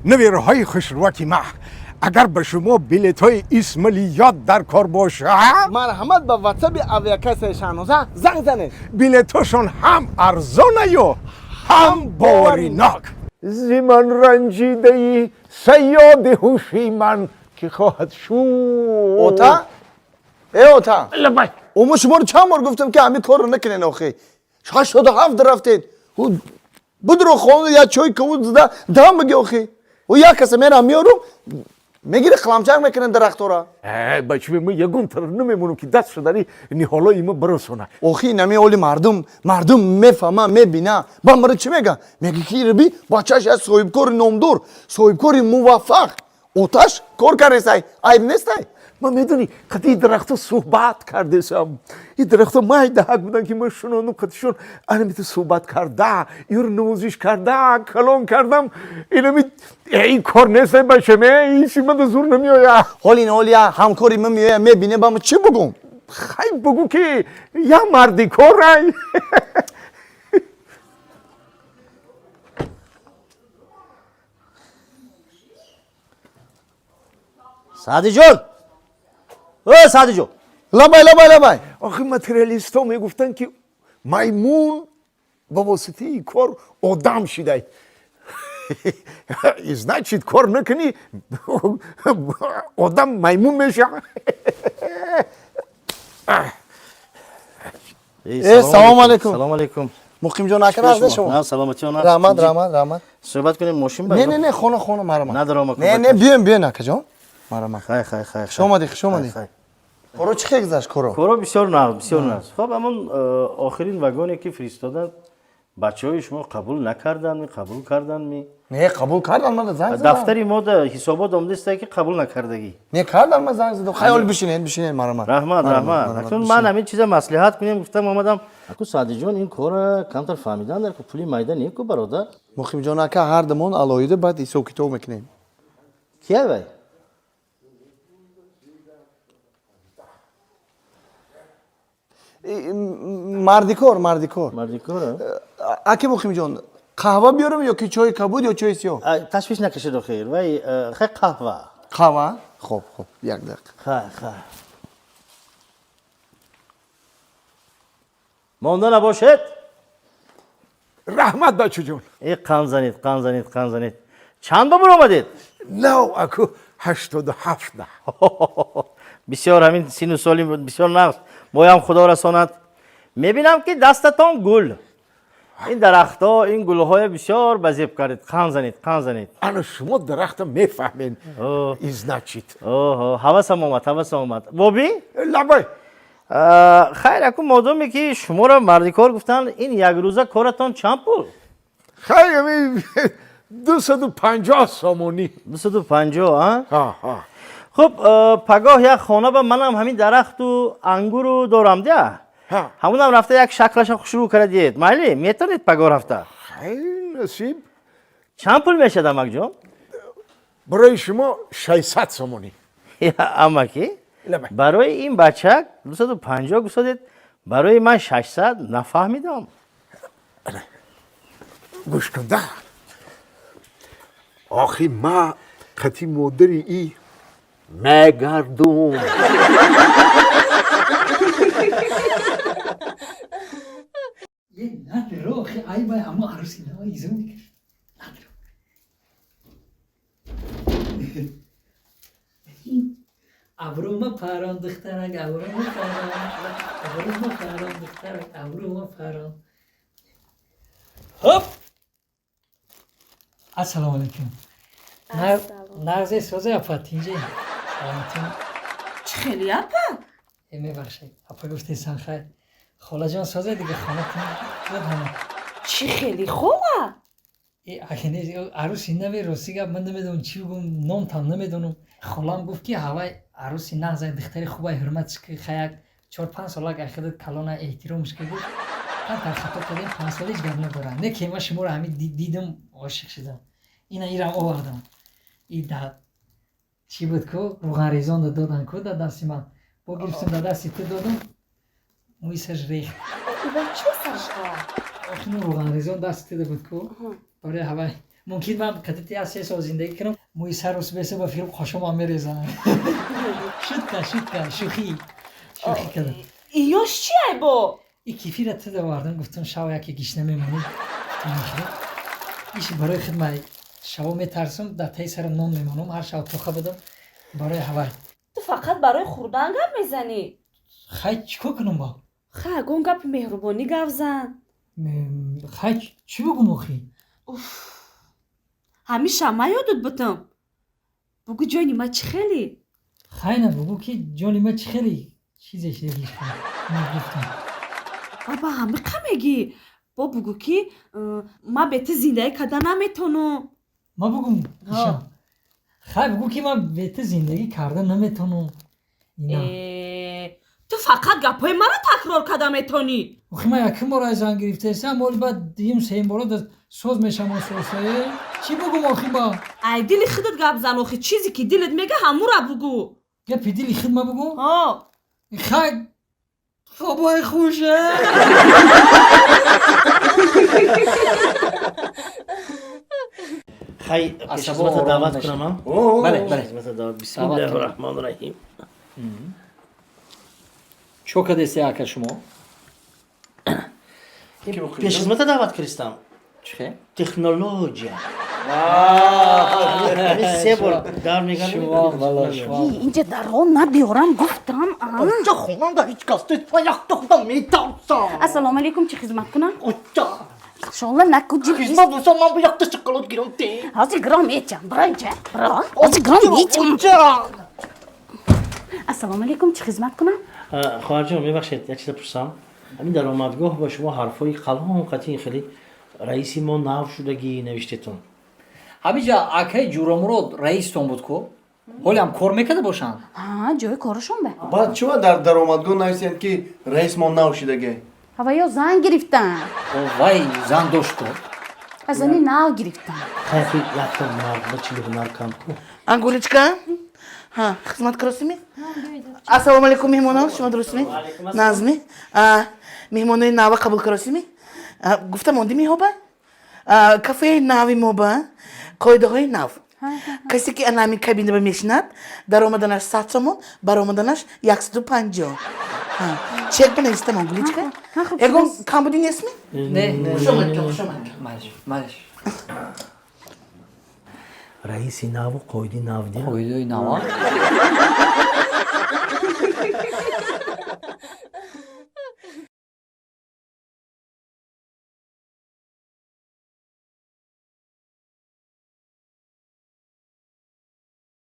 نویرهای خشروتی ما اگر به شما بلیط های اسمالیات در کار باشه مرحمت به واتساپ اویاکس شانوزه زنگ زنه. بلیطشون هم ارزانه یا هم باوریناک. زمان رنجیده ای سیاد هوشی من که خواهد شد. اوتا؟ اوتا لبای اما شما رو چند بار گفتم که همین کار رو نکنین آخه 87 رفتید بدرو خونه یا چای کود زده دام بگی آخه و یا کسی میرم میارم میگیره قلمچک میکنن درختو را بچه ما یکون تر نمیمونم که دست شدنی حالا ایما برسونه. آخه نمی اولی مردم میفهمه میبینه با مرد چی میگه میگه که ربی بچهش از صاحبکار نامدار صاحبکار موفق اوتاش کار کرده عیب نیست. ما میدونی قطعی درخت صحبت کرده سام این درخت مای دهک بودن که ما شنونو قطعشون انمیت صحبت کرده یور نوزش کرده کلام کردم این کار نیست باشه می این سیمت زور نمیایا حالی همکاری من میایه میبینه با من چی بگم خیلی بگو که یا مردی کار رای سعدی جون سعدی جون لبای آخه ماتریالیست ها میگفتن که میمون با واسطه این کار آدم شده значит کار نکنی آدم میمون میشه. سلام علیکم. سلام علیکم. مقیم جان اکر از شما. نه سلامتی اون. رحمت. صحبت کنیم ماشین برای. نه خونه مرا. ندارم. نه بیاین اکر جان. مرا. خیر. شما دی. کورو چی گذشت کورو؟ کورو بسیار نه. خب همون آخرین واگونی که فرستادن بچه‌های شما قبول نکردن قبول کردن می. نه قبول کردن من زنگ زدم. دفتری ما ده حسابات اومده است که قبول نکردگی. نه کردن من زنگ زدم. خیال بشینین مرا. رحمت. اکنون من همین چیزا مصلحت کنیم گفتم اومدم. اكو سعدی جان این کار کمتر فهمیدن در که پولی مایده نیکو برادر. مقیم جان اکر هر دمون علایده بعد ایسو کتو میکنیم. کیه بای؟ مردیکور اکی مقیم جان قهوه بیارم یا که چای کبود یا چای سیاه تشویش نکشید خیر وای خیر قهوه خب یک دقیقه خیر مانده نباشد رحمت بچه جون ای قند زنید چند بار آمدید؟ نه اکو 87 نه بسیار همین سین و سالی بسیار نقص بایم خدا رساند میبینم که دستتان گل این درختها این گلهای بسیار بزیب کردید قند زنید انا شما درخت میفهمین ایز نچید حواسم آمد بابی؟ لبای خیر اکو مادامی که شما را مردی کار گفتن این یک روزه کارتان چند پول؟ خیلی همین 250 سامونی 250 ها خب پگاه یک خانه به منم همین درخت و انگور رو دارم ده همونم رفته یک شکلش شروع کردید مالی میتونید پگاه رفته خیلی نصیب چند پول میشه دمک جان؟ برای شما 600 سامونی اما کی؟ برای این بچه 250 گوشتید برای من 600 نفهمیدم گوش کن ده آخی ما قطی مادری ای مگردم یه نداره آخه ای بای اما عروسی نه ایزون دیگر نداره ابروما پران دخترک ابروما پران هپ السلام علیکم نغزه سوزه اپا تینجه سلامتون چه خیلی اپا؟ میبخشید اپا گفتی سن خیر خاله جان سوزه دیگه خانه تون همه چی خیلی خوبه؟ اگه نیست عروسی نمی روسی گفت من نمیدونم چی بگم نام تام نمیدونم خالم گفت که هوای عروسی نغزه دختری خوبه حرمت که خیلی 4-5 سالک اخیرت کلانه احترامش که گفت من در خطا کردیم 5 سالیش گرد ندارم نه که ما شما رو همین دیدم عاشق شدم اینا آوردم این داد چی بود که روغن ریزان دادن که دست من با گرفتم دستی تو دادم موی سرش ریخت با چه سرش آخه روغن ریزان دست داده بود که برای هوای ممکن من کدیتی از 3 سال زندگی کنم موی سر و سبسه با فیلم خوشم هم میریزم شد شوخی کردم ایوش چیه با؟ این کیفی را تده واردم گفتم شاو یکی گیش نمیمونی ایش برای خدمت شاو میترسم در تای سرم نام میمونم هر شاو توخه بدم برای هوای تو فقط برای خوردن گپ میزنی؟ خیلی چیکار کنم با؟ اگه گپ مهربانی گپ زن خیلی چی بگم آخی؟ همیشه ما یادت بتم بگو جانی ما چی خیلی؟ خیلی نه بگو که جانی ما چی خیلی چیزش دیگیش کنم گفتم بابا همه قمگی با بگو که ما بهت زندگی کردن نمیتونم ما بگم ایشان خیلی بگو که من بهت زندگی کردن نمیتونم تو فقط گپای من رو تکرار کردن میتونی آخی من یکم بار از زن گرفته هستم ولی بعد دیم سیم بار در سوز میشم و سوزه چی بگم آخی با؟ ای دل خودت گپ زن آخی چیزی که دلت میگه همون رو بگو یا پیدیلی خود ما بگو؟ ها خیلی خوبای خوشه خی خدمت دعوت کنم ها؟ بله خدمت دعوت بسم الله الرحمن الرحیم چو کدستی آکا شما؟ پیش خدمت دعوت کردم چه؟ تکنولوژیا سه بار در میگن شما والا شما اینجا در حال نبیارم گفتم چه خونم در هیچ کس تو پایخ تخدم میتونم السلام علیکم چی خدمت کنم؟ اوچا شالله نکو جیبیست خدمت بسان من بیاکت شکلات گیرم تی هازی گرام میچم برای چه؟ هازی گرام میچم اوچا السلام علیکم چی خدمت کنم؟ خواهر جان میبخشید یک چیز پرسم همین در آمدگاه با شما حرفای قلم قطعی خیلی رئیسی ما نو شدگی نوشتتون ҳамиҷа акаи ҷуромурод раистон буд ку ҳоле ҳам кор мекарда бошанд ها جای کارشون به بعد چرا در درآمدگاه نویسید که رئیس ما نوشیدگی هوا یا زن گرفتن вай зан дошт ку از زنی نو گرفتن خیلی یکتا مرد چی هنر کم کو انگولچکا ها خدمت کراسیمی السلام علیکم مهمانان شما درستمی نازمی مهمانای نوا قبول کراسیمی گفتم موندی میهوبا کافه ناوی موبا قایده های نو کسی که انامی کابینه به میشند در آمدنش 100 سومون بر آمدنش 150 چک بنویسم انگولچکا اگه کام بودین اسمی не شما маиш رئیسی نو و قایدی نو دیم қоидаи нава